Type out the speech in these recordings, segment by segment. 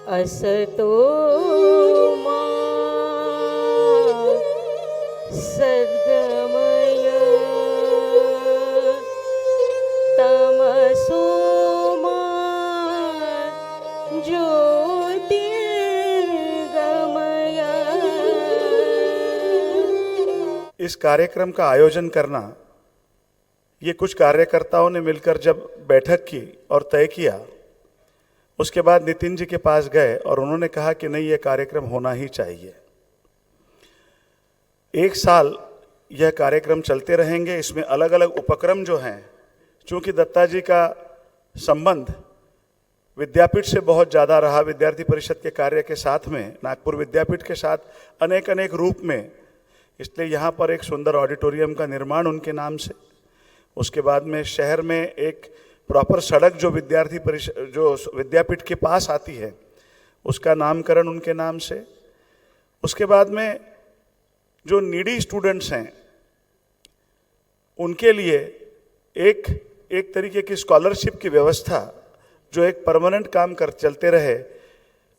असतो मा सद्गमय तमसो मा ज्योतिर्गमय। इस कार्यक्रम का आयोजन करना, ये कुछ कार्यकर्ताओं ने मिलकर जब बैठक की और तय किया, उसके बाद नितिन जी के पास गए और उन्होंने कहा कि नहीं, ये कार्यक्रम होना ही चाहिए। एक साल यह कार्यक्रम चलते रहेंगे। इसमें अलग अलग उपक्रम जो हैं, चूंकि दत्ता जी का संबंध विद्यापीठ से बहुत ज़्यादा रहा, विद्यार्थी परिषद के कार्य के साथ में, नागपुर विद्यापीठ के साथ अनेक अनेक रूप में, इसलिए यहाँ पर एक सुंदर ऑडिटोरियम का निर्माण उनके नाम से, उसके बाद में शहर में एक प्रॉपर सड़क जो विद्यार्थी परिषद जो विद्यापीठ के पास आती है उसका नामकरण उनके नाम से, उसके बाद में जो नीडी स्टूडेंट्स हैं उनके लिए एक तरीके की स्कॉलरशिप की व्यवस्था जो एक परमानेंट काम कर चलते रहे,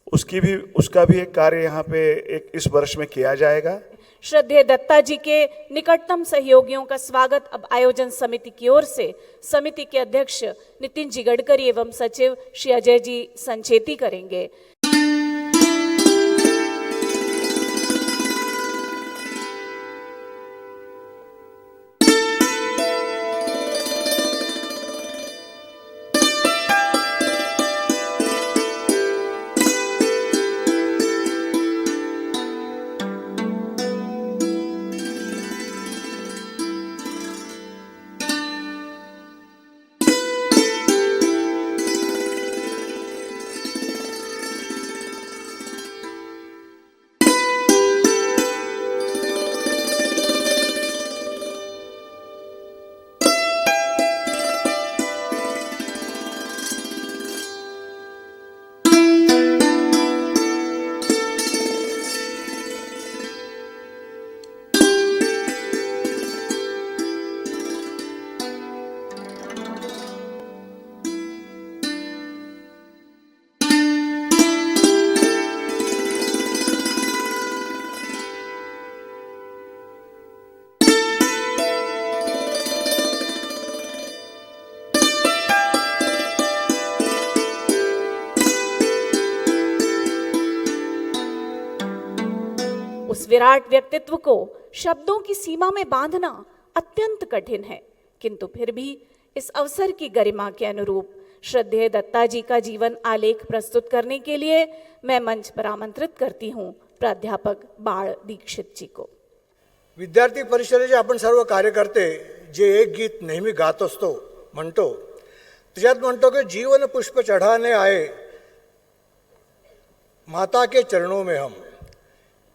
उसका भी एक कार्य यहाँ पे एक इस वर्ष में किया जाएगा। श्रद्धेय दत्ता जी के निकटतम सहयोगियों का स्वागत अब आयोजन समिति की ओर से समिति के अध्यक्ष नितिन जी गडकरी एवं सचिव श्री अजय जी संचेती करेंगे। उस विराट व्यक्तित्व को शब्दों की सीमा में बांधना अत्यंत कठिन है, किंतु फिर भी इस अवसर की गरिमा के अनुरूप श्रद्धेय दत्ता जी का जीवन आलेख प्रस्तुत करने के लिए मैं मंच पर आमंत्रित करती हूँ प्राध्यापक बाळ दीक्षित जी को। विद्यार्थी परिषदेचे आपण सर्व कार्यकर्ते जे एक गीत नेहमी गात असतो म्हणतो, त्याच्यात म्हणतो की जीवन पुष्प चढ़ाने आए माता के चरणों में हम,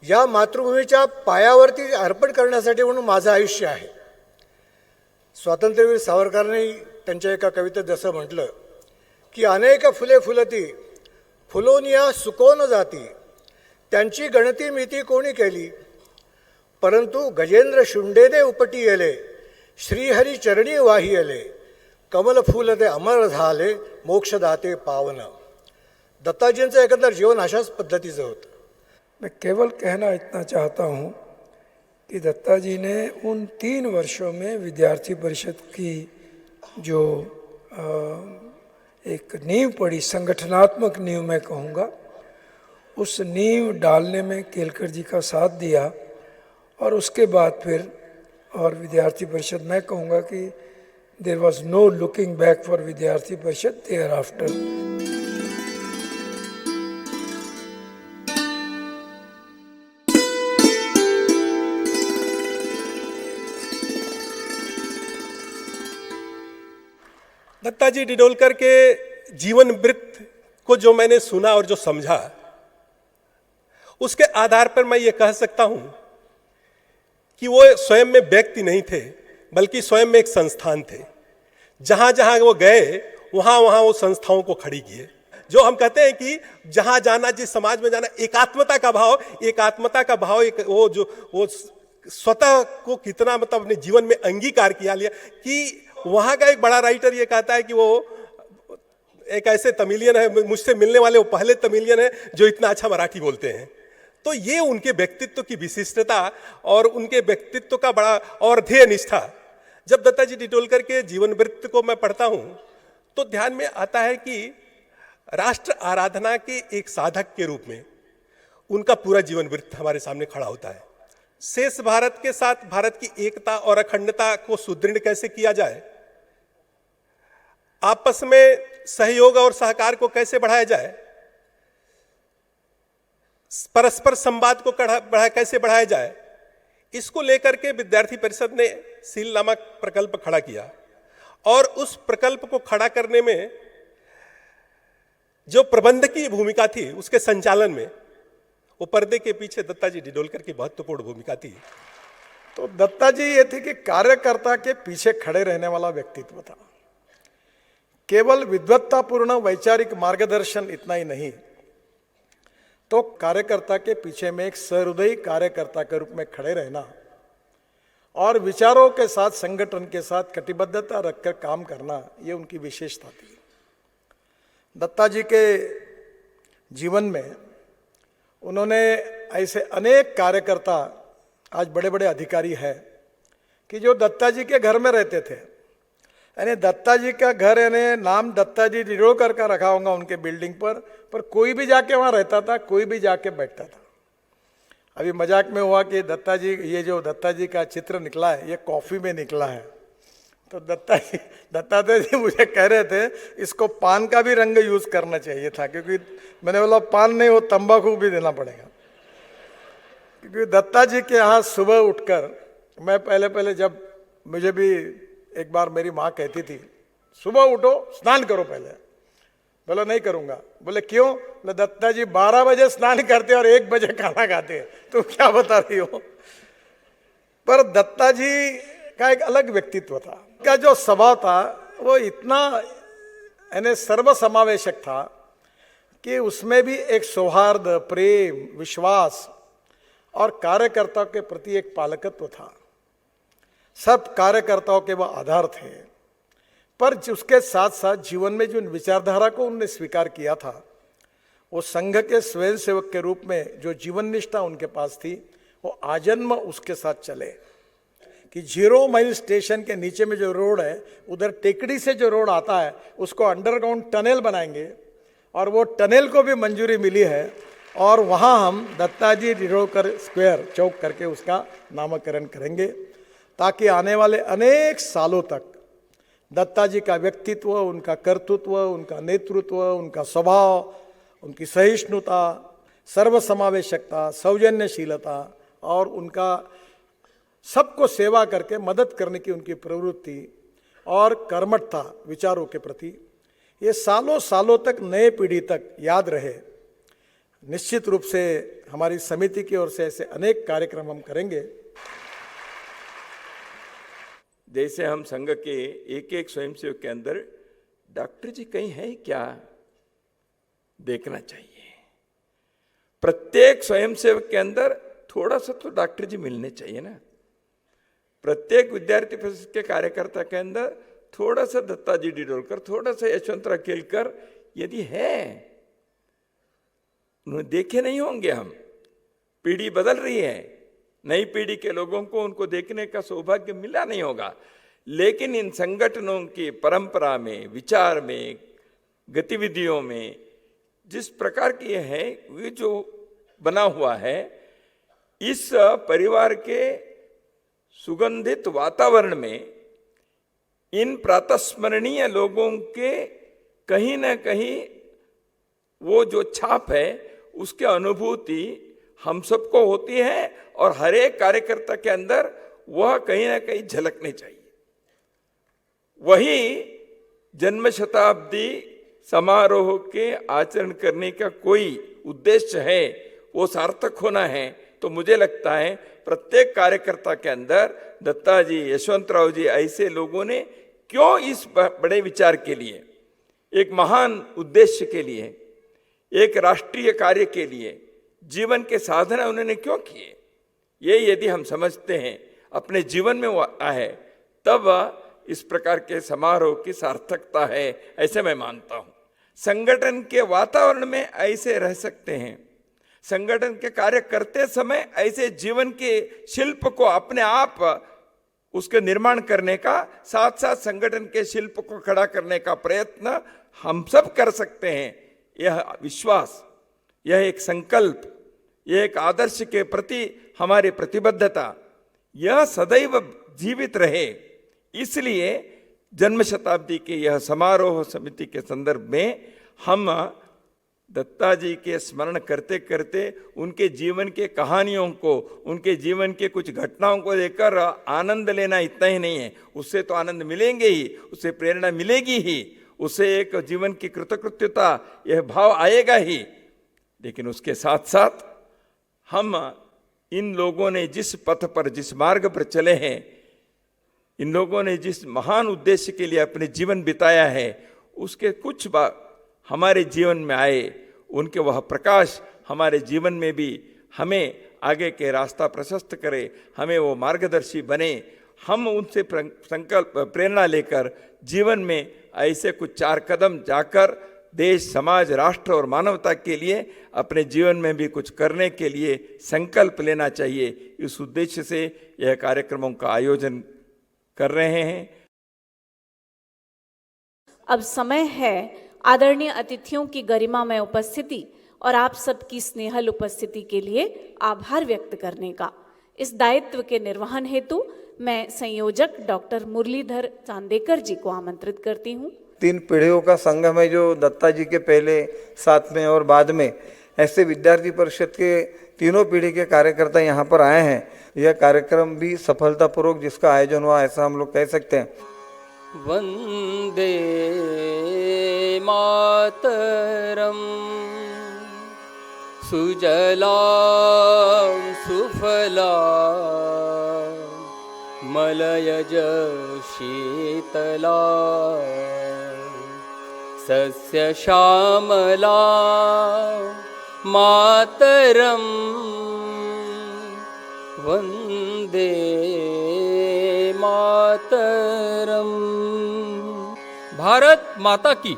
या मातृभूमीच्या पायावरती अर्पण करण्यासाठी म्हणून माझं आयुष्य आहे। स्वातंत्र्यवीर सावरकरांनी त्यांच्या एका कवितेत जसं म्हटलं की अनेक फुले फुलती फुलोनिया सुकोन जाती, त्यांची गणती मिती कोणी केली, परंतु गजेंद्र शुंडेदे उपटी येले, श्रीहरी चरणी वाही येले, कमल फूल ते अमर झाले, मोक्षदाते पावन। दत्ताजींचं एकंदर जीवन अशाच पद्धतीचं होतं। मैं केवल कहना इतना चाहता हूँ कि दत्ता जी ने उन 3 वर्षों में विद्यार्थी परिषद की जो एक नींव पड़ी, संगठनात्मक नींव मैं कहूँगा, उस नींव डालने में केलकर जी का साथ दिया। और उसके बाद फिर और विद्यार्थी परिषद, मैं कहूँगा कि there was no looking back for Vidyarthi Parishad thereafter. Datta ji Didolkar के जीवन वृत्त को जो मैंने सुना और जो समझा, उसके आधार पर मैं ये कह सकता हूं कि वो स्वयं में व्यक्ति नहीं थे, बल्कि स्वयं में एक संस्थान थे। जहां जहां वो गए वहां वहां वो संस्थाओं को खड़ी किए। जो हम कहते हैं कि जहां जाना, जिस समाज में जाना, एकात्मता का भाव, एक वो स्वतः को कितना मतलब अपने जीवन में अंगीकार किया लिया। कि वहां का एक बड़ा राइटर ये कहता है कि वो एक ऐसे तमिलियन है, मुझसे मिलने वाले वो पहले तमिलियन है जो इतना अच्छा मराठी बोलते हैं। तो ये उनके व्यक्तित्व की विशिष्टता और उनके व्यक्तित्व का बड़ा और ध्येय निष्ठा। जब दत्ता जी डिडोलकर के जीवन वृत्त को मैं पढ़ता हूं तो ध्यान में आता है कि राष्ट्र आराधना के एक साधक के रूप में उनका पूरा जीवन वृत्त हमारे सामने खड़ा होता है। शेष भारत के साथ भारत की एकता और अखंडता को सुदृढ़ कैसे किया जाए, आपस में सहयोग और सहकार को कैसे बढ़ाया जाए, परस्पर संवाद को कैसे बढ़ाया जाए, इसको लेकर के विद्यार्थी परिषद ने सील नामक प्रकल्प खड़ा किया। और उस प्रकल्प को खड़ा करने में जो प्रबंधकीय भूमिका थी, उसके संचालन में वो पर्दे के पीछे दत्ता जी डिडोलकर की महत्वपूर्ण भूमिका थी। तो दत्ता जी ये थे कि कार्यकर्ता के पीछे खड़े रहने वाला व्यक्तित्व था। केवल विद्वत्तापूर्ण वैचारिक मार्गदर्शन इतना ही नहीं, तो कार्यकर्ता के पीछे में एक सहृदयी कार्यकर्ता के रूप में खड़े रहना और विचारों के साथ, संगठन के साथ कटिबद्धता रखकर काम करना, ये उनकी विशेषता थी। दत्ता जी के जीवन में उन्होंने ऐसे अनेक कार्यकर्ता, आज बड़े बड़े अधिकारी हैं कि जो दत्ता जी के घर में रहते थे। यानी दत्ता जी का घर, यानी नाम दत्ता जी डिडोलकर का रखा होगा उनके बिल्डिंग पर कोई भी जाके वहाँ रहता था, कोई भी जाके बैठता था। अभी मजाक में हुआ कि दत्ता जी, ये जो दत्ता जी का चित्र निकला है, ये कॉफ़ी में निकला है। तो दत्ता जी मुझे कह रहे थे इसको पान का भी रंग यूज़ करना चाहिए था, क्योंकि मैंने बोला पान नहीं, वो तंबाकू भी देना पड़ेगा। क्योंकि दत्ता जी के यहाँ सुबह उठकर, मैं पहले जब, मुझे भी एक बार मेरी माँ कहती थी सुबह उठो स्नान करो पहले। बोला नहीं करूँगा। बोले क्यों? बोले दत्ता जी 12 बजे स्नान करते और 1 बजे खाना खाते। तो क्या बता रही हो? पर दत्ता जी का एक अलग व्यक्तित्व था। का जो स्वभाव था वो इतना यानी सर्वसमावेशक था कि उसमें भी एक सौहार्द, प्रेम, विश्वास और कार्यकर्ताओं के प्रति एक पालकत्व था। सब कार्यकर्ताओं के वह आधार थे, पर उसके साथ साथ जीवन में जो विचारधारा को उन्होंने स्वीकार किया था, वो संघ के स्वयंसेवक के रूप में जो जीवन निष्ठा उनके पास थी, वो आजन्म उसके साथ चले। कि 0 माइल स्टेशन के नीचे में जो रोड है, उधर टेकड़ी से जो रोड आता है उसको अंडरग्राउंड टनल बनाएंगे, और वो टनल को भी मंजूरी मिली है, और वहाँ हम दत्ता जी डिडोलकर स्क्वायर चौक करके उसका नामकरण करेंगे, ताकि आने वाले अनेक सालों तक दत्ता जी का व्यक्तित्व, उनका कर्तृत्व, उनका नेतृत्व, उनका स्वभाव, उनकी सहिष्णुता, सर्वसमावेशकता, सौजन्यशीलता और उनका सबको सेवा करके मदद करने की उनकी प्रवृत्ति और कर्मठता विचारों के प्रति, ये सालों सालों तक नए पीढ़ी तक याद रहे। निश्चित रूप से हमारी समिति की ओर से ऐसे अनेक कार्यक्रम हम करेंगे। जैसे हम संघ के एक एक स्वयंसेवक के अंदर डॉक्टर जी कहीं है क्या, देखना चाहिए। प्रत्येक स्वयंसेवक के अंदर थोड़ा सा तो डॉक्टर जी मिलने चाहिए ना। प्रत्येक विद्यार्थी परिषद के कार्यकर्ता के अंदर थोड़ा सा दत्ता जी डिडोलकर, थोड़ा सा यशवंतराव केलकर यदि है, उन्हें देखे नहीं होंगे हम। पीढ़ी बदल रही है, नई पीढ़ी के लोगों को उनको देखने का सौभाग्य मिला नहीं होगा, लेकिन इन संगठनों की परंपरा में, विचार में, गतिविधियों में जिस प्रकार की है, ये जो बना हुआ है, इस परिवार के सुगंधित वातावरण में इन प्रातस्मरणीय लोगों के कहीं ना कहीं वो जो छाप है, उसकी अनुभूति हम सबको होती है, और हर एक कार्यकर्ता के अंदर वह कहीं ना कहीं झलकनी चाहिए। वही जन्म शताब्दी समारोह के आचरण करने का कोई उद्देश्य है, वो सार्थक होना है। तो मुझे लगता है प्रत्येक कार्यकर्ता के अंदर दत्ता जी, यशवंतराव जी ऐसे लोगों ने क्यों इस बड़े विचार के लिए, एक महान उद्देश्य के लिए, एक राष्ट्रीय कार्य के लिए जीवन के साधना उन्होंने क्यों किए, ये यदि हम समझते हैं, अपने जीवन में वो है, तब इस प्रकार के समारोह की सार्थकता है, ऐसे मैं मानता हूँ। संगठन के वातावरण में ऐसे रह सकते हैं, संगठन के कार्य करते समय ऐसे जीवन के शिल्प को अपने आप उसके निर्माण करने का, साथ साथ संगठन के शिल्प को खड़ा करने का प्रयत्न हम सब कर सकते हैं। यह विश्वास, यह एक संकल्प, यह एक आदर्श के प्रति हमारी प्रतिबद्धता, यह सदैव जीवित रहे। इसलिए जन्म शताब्दी के यह समारोह समिति के संदर्भ में हम दत्ता जी के स्मरण करते करते उनके जीवन के कहानियों को, उनके जीवन के कुछ घटनाओं को लेकर आनंद लेना इतना ही नहीं है, उससे तो आनंद मिलेंगे ही, उससे प्रेरणा मिलेगी ही, उससे एक जीवन की कृतकृत्यता, यह भाव आएगा ही। लेकिन उसके साथ साथ हम इन लोगों ने जिस पथ पर, जिस मार्ग पर चले हैं, इन लोगों ने जिस महान उद्देश्य के लिए अपने जीवन बिताया है, उसके कुछ हमारे जीवन में आए, उनके वह प्रकाश हमारे जीवन में भी हमें आगे के रास्ता प्रशस्त करे, हमें वो मार्गदर्शी बने। हम उनसे संकल्प प्रेरणा लेकर जीवन में ऐसे कुछ 4 कदम जाकर देश, समाज, राष्ट्र और मानवता के लिए अपने जीवन में भी कुछ करने के लिए संकल्प लेना चाहिए। इस उद्देश्य से यह कार्यक्रमों का आयोजन कर रहे हैं। अब समय है आदरणीय अतिथियों की गरिमा में उपस्थिति और आप सबकी स्नेहल उपस्थिति के लिए आभार व्यक्त करने का। इस दायित्व के निर्वहन हेतु मैं संयोजक डॉक्टर मुरलीधर चांदेकर जी को आमंत्रित करती हूँ। 3 पीढ़ियों का संगम है जो दत्ता जी के पहले, साथ में और बाद में, ऐसे विद्यार्थी परिषद के तीनों पीढ़ी के कार्यकर्ता यहाँ पर आए हैं। यह कार्यक्रम भी सफलतापूर्वक जिसका आयोजन हुआ, ऐसा हम लोग कह सकते हैं। वंदे मातरम सुजलां सुफलां मलयज शीतलां सस्य श्यामलां मातरम वंदे मातरम। भारत माता की